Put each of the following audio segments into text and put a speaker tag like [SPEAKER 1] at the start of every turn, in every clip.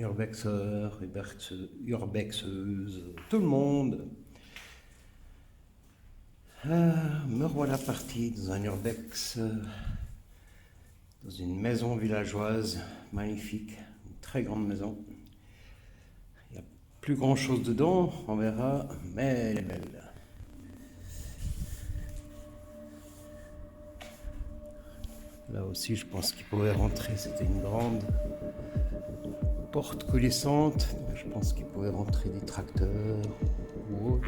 [SPEAKER 1] urbexeur, urbexeuse, tout le monde. Me voilà parti dans un urbex, dans une maison villageoise magnifique, une très grande maison. Il n'y a plus grand chose dedans, on verra, mais elle est belle. Là aussi, je pense qu'il pouvait rentrer, c'était une grande porte coulissante. Je pense qu'il pouvait rentrer des tracteurs ou autre.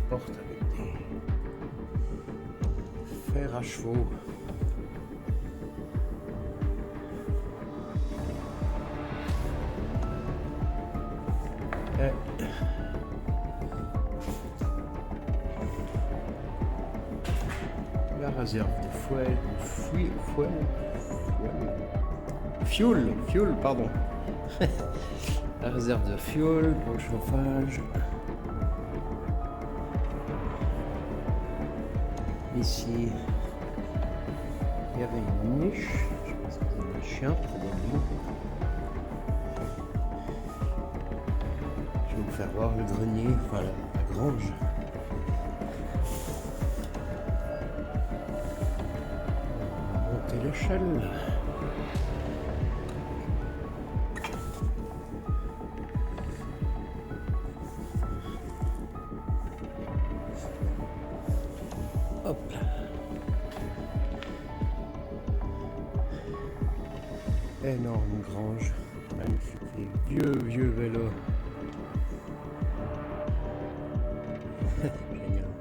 [SPEAKER 1] Porte avec des fers à chevaux. Et la réserve de fuel, pardon. La réserve de fuel pour le chauffage. Ici, il y avait une niche, je pense que c'est un chien, probablement. Je vais vous faire voir le grenier, enfin la grange. On va monter l'échelle. Hop là. Énorme grange, magnifique, des vieux vélos. Génial.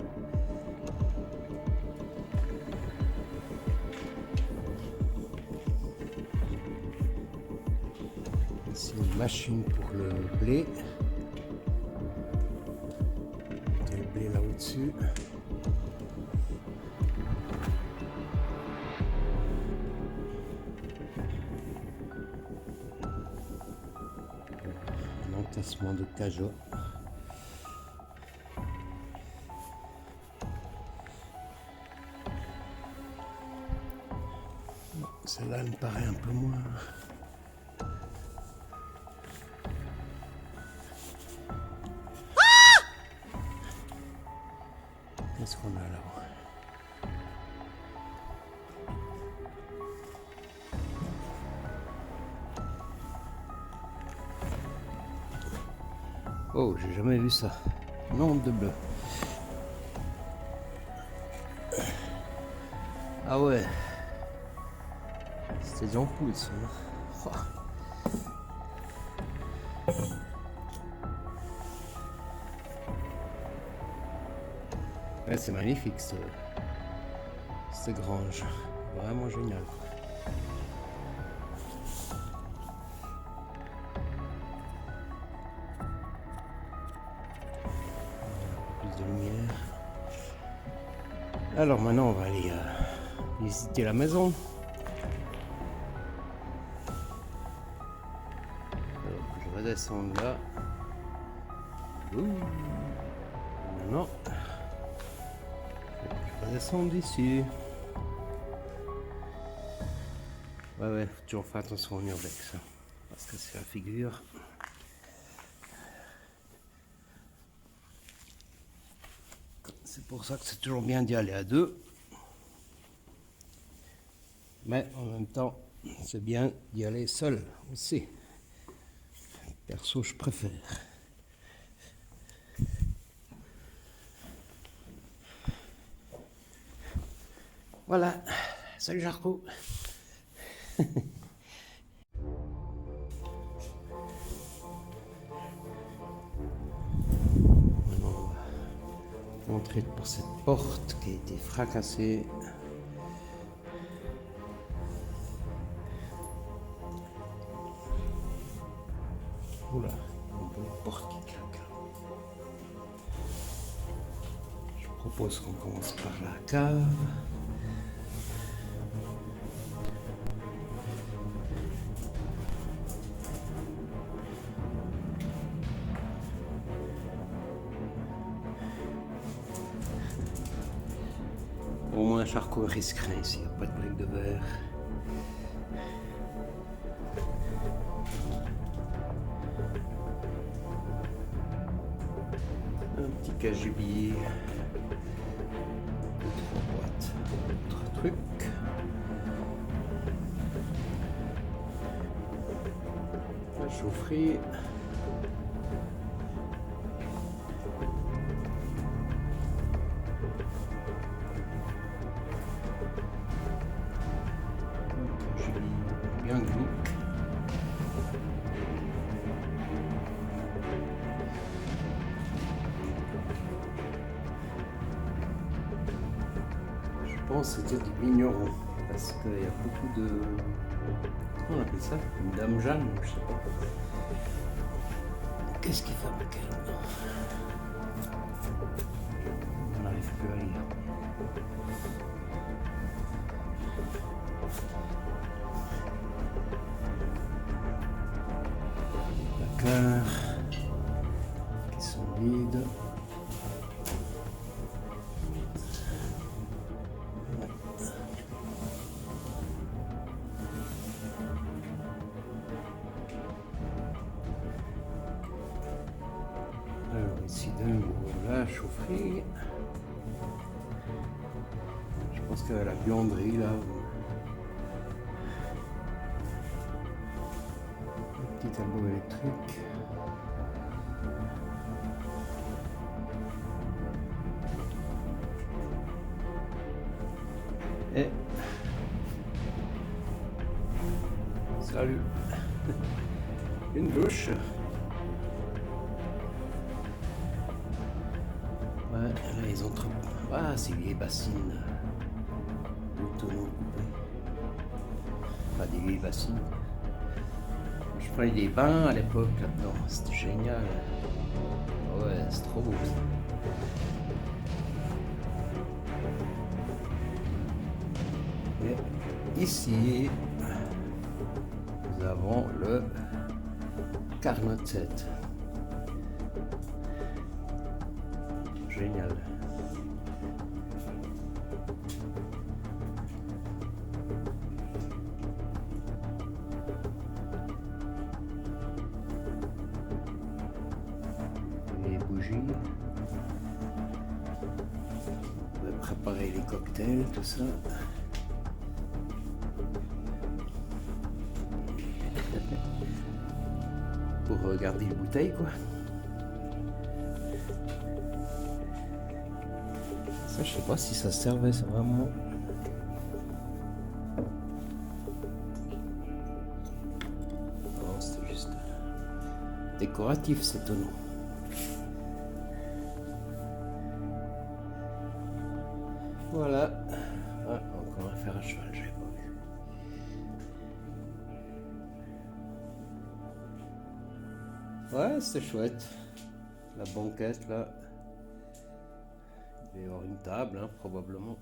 [SPEAKER 1] Ici une machine pour le blé. Il y a le blé là au-dessus. Un entassement de cajots. Celle-là me paraît un peu moins. Qu'est-ce qu'on a là? Oh, j'ai jamais vu ça. Nom de bleu. Ah ouais. C'était des ampoules, ça. Oh. Ouais, c'est magnifique, cette grange. Vraiment génial. Plus de lumière. Alors maintenant, on va aller visiter la maison. Alors, je vais descendre là. Ouh. Maintenant, je vais descendre d'ici. Ouais, faut toujours faire attention au urbex, hein, parce que c'est la figure. C'est pour ça que c'est toujours bien d'y aller à deux. Mais en même temps, c'est bien d'y aller seul aussi. Perso, je préfère. Voilà. Salut Jarko. Maintenant, on va entrer par cette porte qui a été fracassée. Oula, une porte qui claque. propose qu'on commence par la cave. Au moins un charcot risquerait ici, il n'y a pas de briques de verre. Un petit cagibier. 2-3 boîtes. Autre truc. La chaufferie. Bien glauque. Je pense que c'était des vignerons parce qu'il y a beaucoup de... Comment on appelle ça? Une dame Jeanne, je sais pas. Qu'est-ce qu'il fabriquait là-dedans? On n'arrive plus à lire. Placards qui sont vides. Alors ici de nouveau la chaufferie. Je pense que la buanderie là. Le petit tableau électrique. Et salut. Une douche. Ouais, là ils ont trop... Ah, c'est vieilles bassines. Le tonneau coupé. Pas des vieilles bassines. Je prenais des bains à l'époque là-dedans. C'était génial. Ouais, c'est trop beau ça. Et ici, nous avons le Carnot 7. Génial. Les bougies. On va préparer les cocktails, tout ça. Pour regarder les bouteilles, quoi. Ça, je sais pas si ça servait, c'est vraiment... Non, c'était juste décoratif, ces tonneaux. Voilà. Ah, encore un fer à cheval, j'ai pas vu. Ouais, c'était chouette. La banquette, là. Il va y avoir une table, hein, probablement.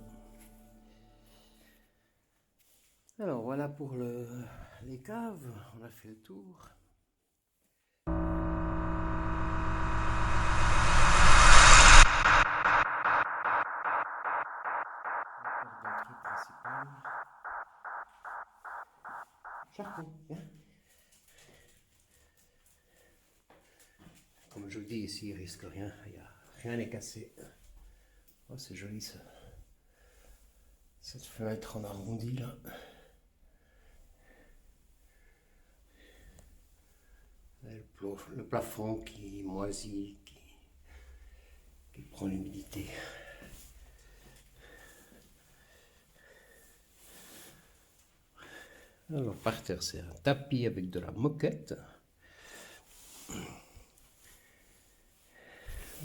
[SPEAKER 1] Alors, voilà pour les caves. On a fait le tour. Principal. Charcot, viens. Comme je vous dis, ici, il risque rien. Rien n'est cassé. Oh, c'est joli ça. Cette fenêtre en arrondi là. Le plafond qui moisit, qui prend l'humidité. Alors par terre c'est un tapis avec de la moquette.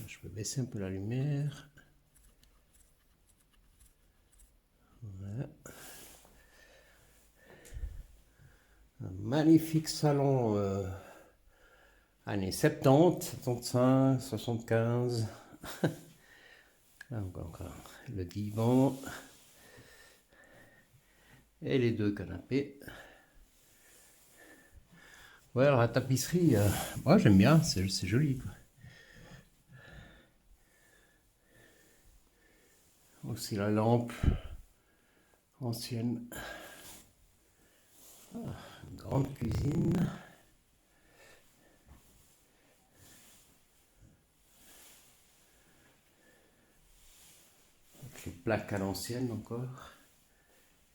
[SPEAKER 1] Je peux baisser un peu la lumière. Voilà. Un magnifique salon années 70, 75, 75. Là encore le divan et les deux canapés. Ouais, alors la tapisserie, moi j'aime bien, c'est joli quoi. Aussi la lampe ancienne. Ah, une grande cuisine. Avec les plaques à l'ancienne encore.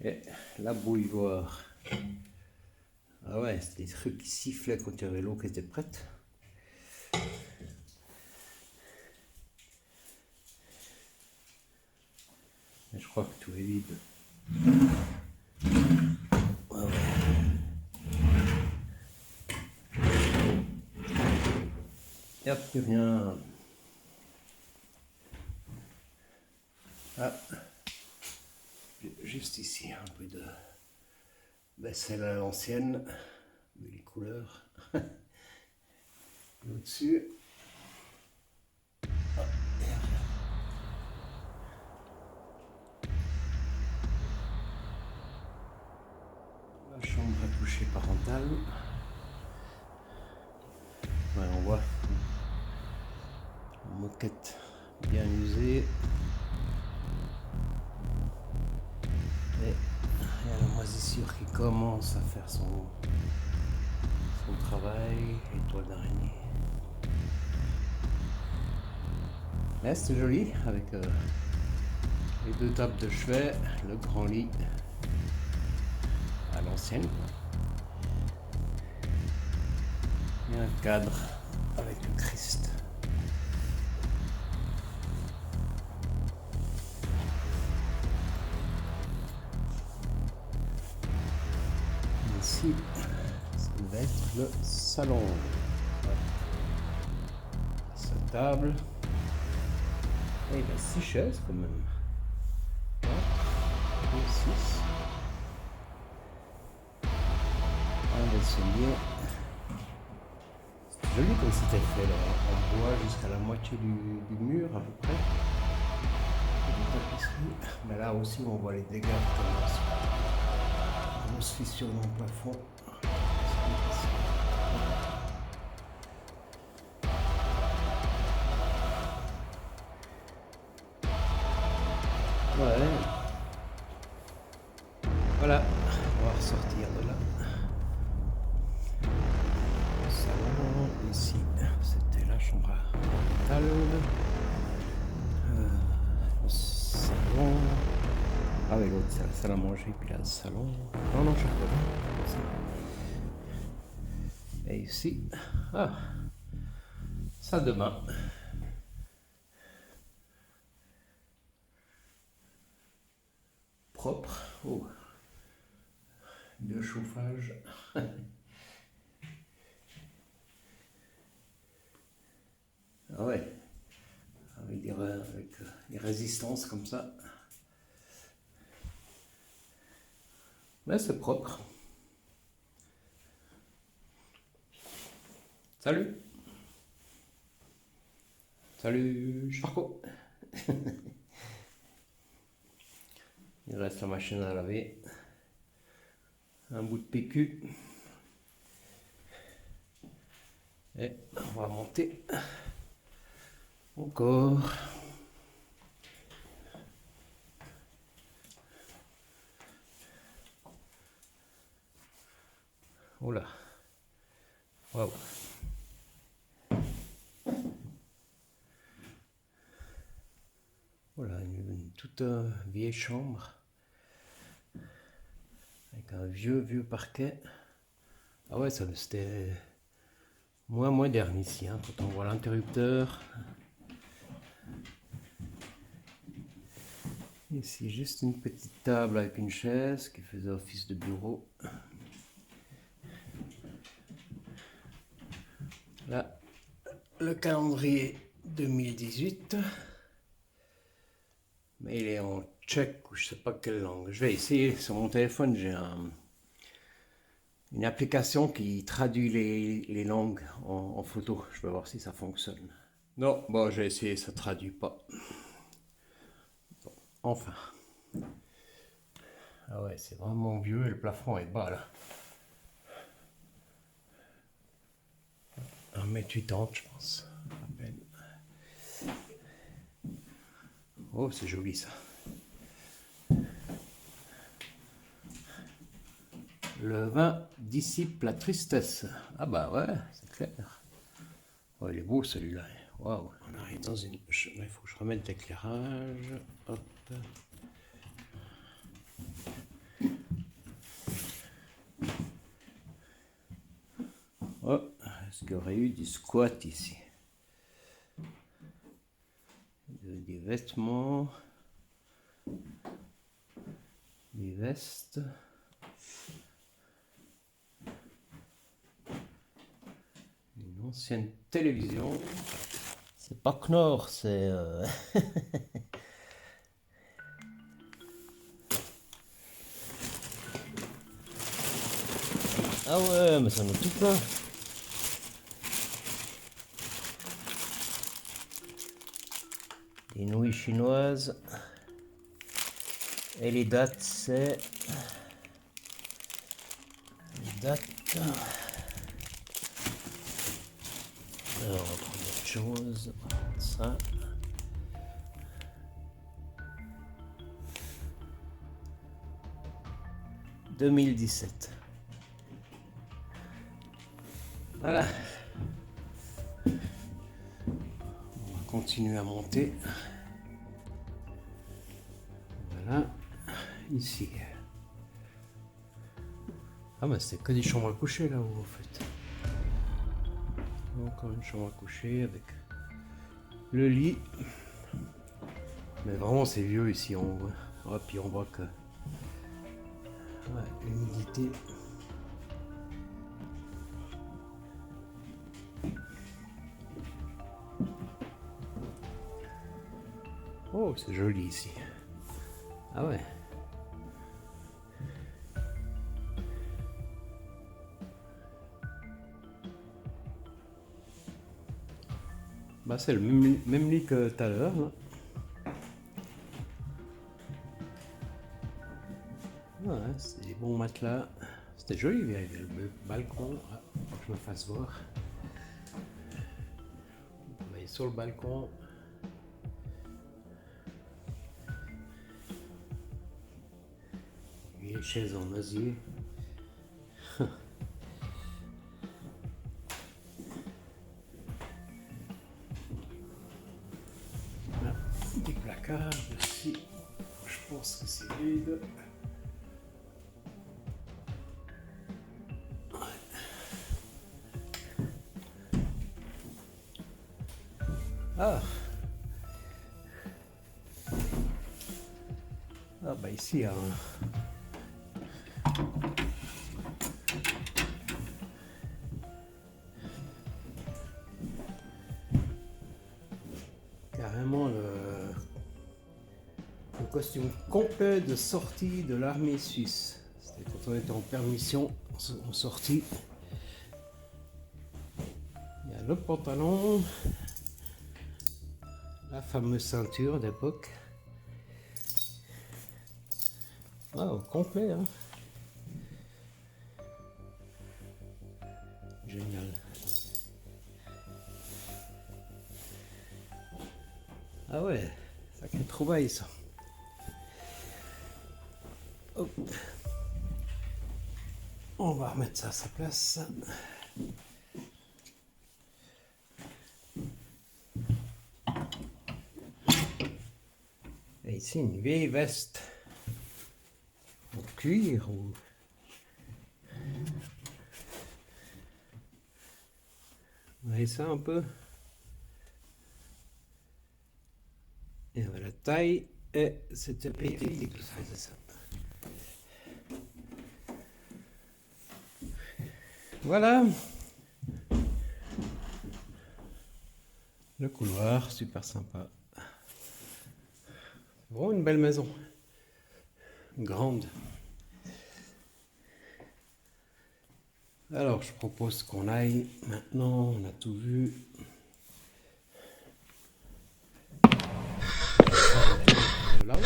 [SPEAKER 1] Et la bouilloire. Ah ouais, c'était des trucs qui sifflaient quand il y avait l'eau qui était prête. Et je crois que tout est vide. Ouais, ouais. Et hop, plus rien. Ah, juste ici, un peu de vaisselle à l'ancienne, vu les couleurs. Au-dessus. La chambre à coucher parentale. Ouais, on voit une moquette bien usée. Et il y a la moisissure qui commence à faire son travail, les toiles d'araignée. Là, c'est joli avec les deux tables de chevet, le grand lit à l'ancienne et un cadre avec le Christ. Ici, ça va être le salon. Sa table. Et il a 6 chaises quand même. 4 et 6. Un vaisselier. C'est joli comme c'était fait là, en bois jusqu'à la moitié du mur à peu près. Mais là aussi on voit les dégâts qui commencent. Grosse fissure dans le plafond. Ouais. Voilà, on va ressortir de là. Le salon, ici, c'était la chambre à table. Le salon. Ah oui, l'autre c'est la salle à manger, puis là le salon. Non, non, je sais pas. Et ici, salle de bain. Propre. Oh. De chauffage. Ah ouais. Avec des résistances comme ça. Mais c'est propre. Salut. Salut Charcot. Il reste la machine à laver. Un bout de PQ. Et on va monter encore. Oula. Waouh. Voilà, une toute vieille chambre. Avec un vieux parquet. Ah ouais, ça c'était moins moderne ici, hein, quand on voit l'interrupteur. Ici, juste une petite table avec une chaise qui faisait office de bureau. Là, le calendrier 2018. Mais il est en tchèque ou je sais pas quelle langue. Je vais essayer sur mon téléphone, j'ai une application qui traduit les langues en photo. Je vais voir si ça fonctionne. Non, bon, j'ai essayé, ça traduit pas. Enfin. Ah ouais, c'est vraiment vieux et le plafond est bas là. 1,80 m, je pense. À peine. Oh, c'est joli ça. Le vin dissipe la tristesse. Ah bah ouais, c'est clair. Oh, il est beau celui-là. Waouh. On arrive dans une... Il faut que je remette l'éclairage. Hop. Oh, est-ce qu'il y aurait eu du squat ici? Des vêtements. Des vestes. Une ancienne télévision. C'est pas Knorr, c'est... Ah ouais, mais ça en est tout plein. Des nouilles chinoises. Et les dates, c'est... Les dates... Alors, on va prendre autre chose. Ça. « 2017 ». Voilà. On va continuer à monter. Voilà. Ici. Ah mais c'est que des chambres à coucher là-haut en fait. Encore une chambre à coucher avec le lit. Mais vraiment c'est vieux ici, on voit. Ah, puis on voit que ouais, l'humidité. Oh, c'est joli ici. Ah ouais. Bah c'est le même lit que tout à l'heure. Hein. Ouais, c'est des bons matelas. C'était joli, il y avait le balcon. Ah, faut que je me fasse voir. On va aller sur le balcon. Les chaises en osier. Des placards aussi. Je pense que c'est vide. Ah. Ah bah ici il y a carrément le costume complet de sortie de l'armée suisse. C'était quand on était en permission, en sortie. Il y a le pantalon, la fameuse ceinture d'époque. Wow, complet, hein. Génial. Ah ouais, sacré trouvaille ça. Hop. On va remettre ça à sa place. Et ici une vieille veste en cuir ou... Vous voyez ça un peu? Et la taille, et c'était pété, tout ça, c'est ça. Voilà. Le couloir, super sympa. Vraiment une belle maison. Grande. Alors, je propose qu'on aille. Maintenant, on a tout vu. Là.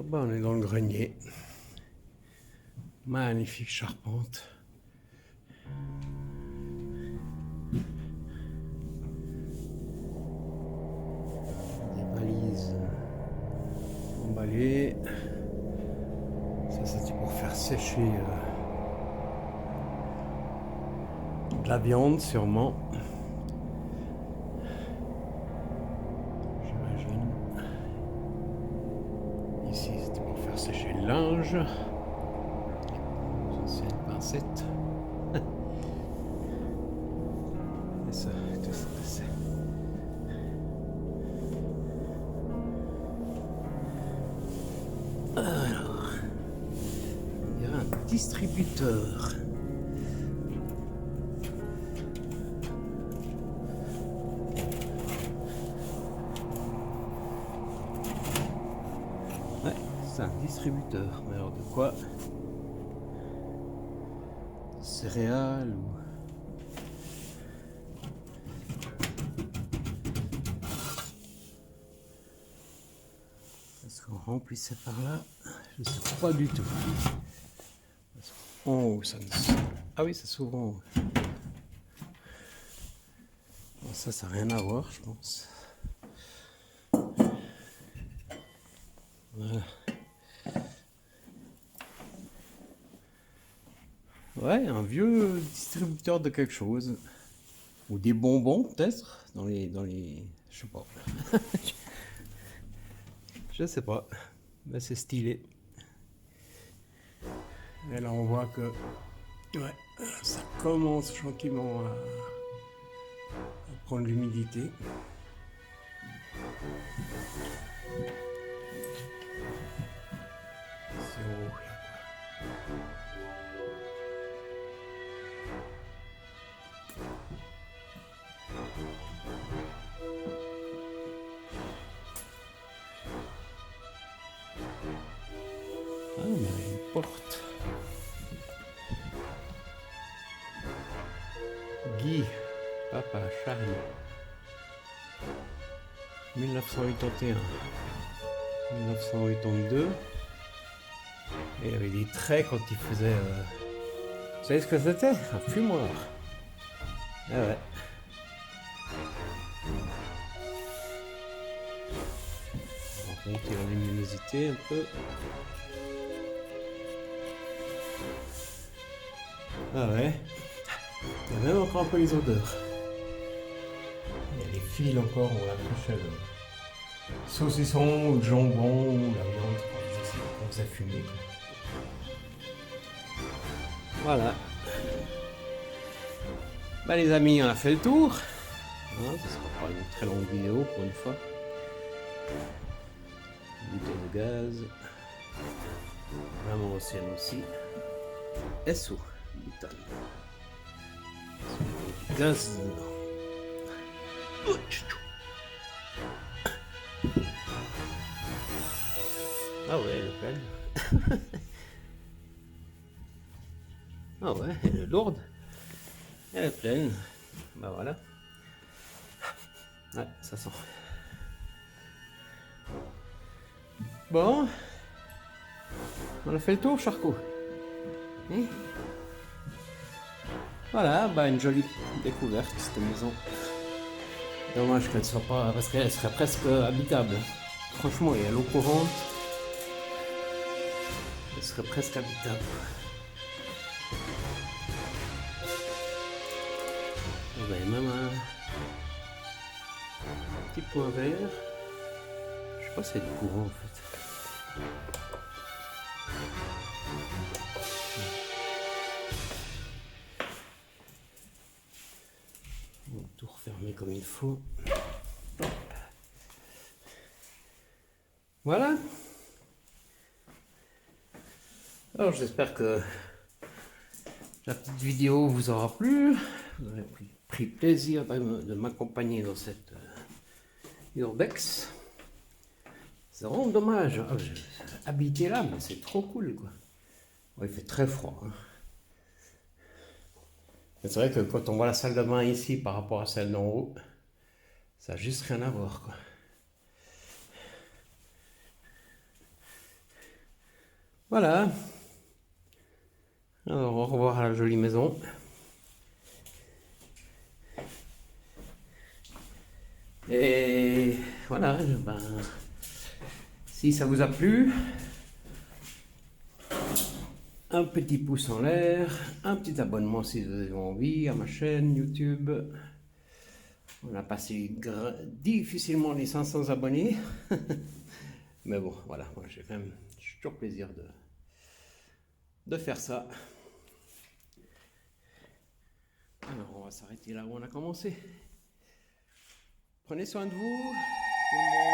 [SPEAKER 1] Là-bas, on est dans le grenier. Magnifique charpente. Des valises emballées. Ça, c'était pour faire sécher de la viande, sûrement. J'imagine. Ici, c'était pour faire sécher le linge. C'est une pincette. Et ça, qu'est-ce que c'est? Alors, il y a un distributeur. Ouais, c'est un distributeur. Mais alors de quoi? Céréales ou... Est-ce qu'on remplissait par là? Je ne sais pas du tout. Oh, ça ne... Ah oui, ça s'ouvre en haut. Bon, ça n'a rien à voir, je pense. Voilà. Ouais, un vieux distributeur de quelque chose. Ou des bonbons, peut-être, dans les... Je sais pas. Je sais pas. Mais c'est stylé. Et là, on voit que... Ouais, ça commence tranquillement à prendre l'humidité. C'est haut. Ah, mais il y a une porte. Guy, Papa, Charlie. 1981. 1982. Et il y avait des traits quand il faisait... Vous savez ce que c'était? Un fumoir. Ah ouais. On va monter la luminosité un peu. Ah ouais. Il y a même encore un peu les odeurs. Il y a les fils encore, on accrochait le saucisson ou le jambon ou la viande qu'on faisait fumer. Voilà. Bah les amis, on a fait le tour. Hein, ce sera pas une très longue vidéo pour une fois. Bouteille de gaz. Vraiment ancienne aussi. SO. Bouteille. Gaz dedans. Ah ouais, elle est pleine. Ah ouais, elle est lourde. Elle est pleine. Bah voilà. Ouais, ça sent. Bon. On a fait le tour, Charcot. Voilà, bah une jolie découverte, cette maison. Dommage qu'elle ne soit pas... parce qu'elle serait presque habitable. Franchement, il y a l'eau courante. Elle serait presque habitable. On a même un petit point vert. Je sais pas si c'est du courant en fait. On va tout refermer comme il faut. Voilà. Alors j'espère que la petite vidéo vous aura plu. Vous avez pris plaisir de m'accompagner dans cette urbex. C'est vraiment dommage. Habiter là, mais c'est trop cool quoi. Ouais, il fait très froid. Hein. C'est vrai que quand on voit la salle de bain ici par rapport à celle d'en haut, ça n'a juste rien à voir quoi. Voilà. Alors, au revoir à la jolie maison. Et voilà, ben, si ça vous a plu, un petit pouce en l'air, un petit abonnement si vous avez envie à ma chaîne YouTube. On a passé difficilement les 500 abonnés. Mais bon, voilà, moi j'ai quand même toujours plaisir de faire ça. Alors on va s'arrêter là où on a commencé. Prenez soin de vous, tout le monde.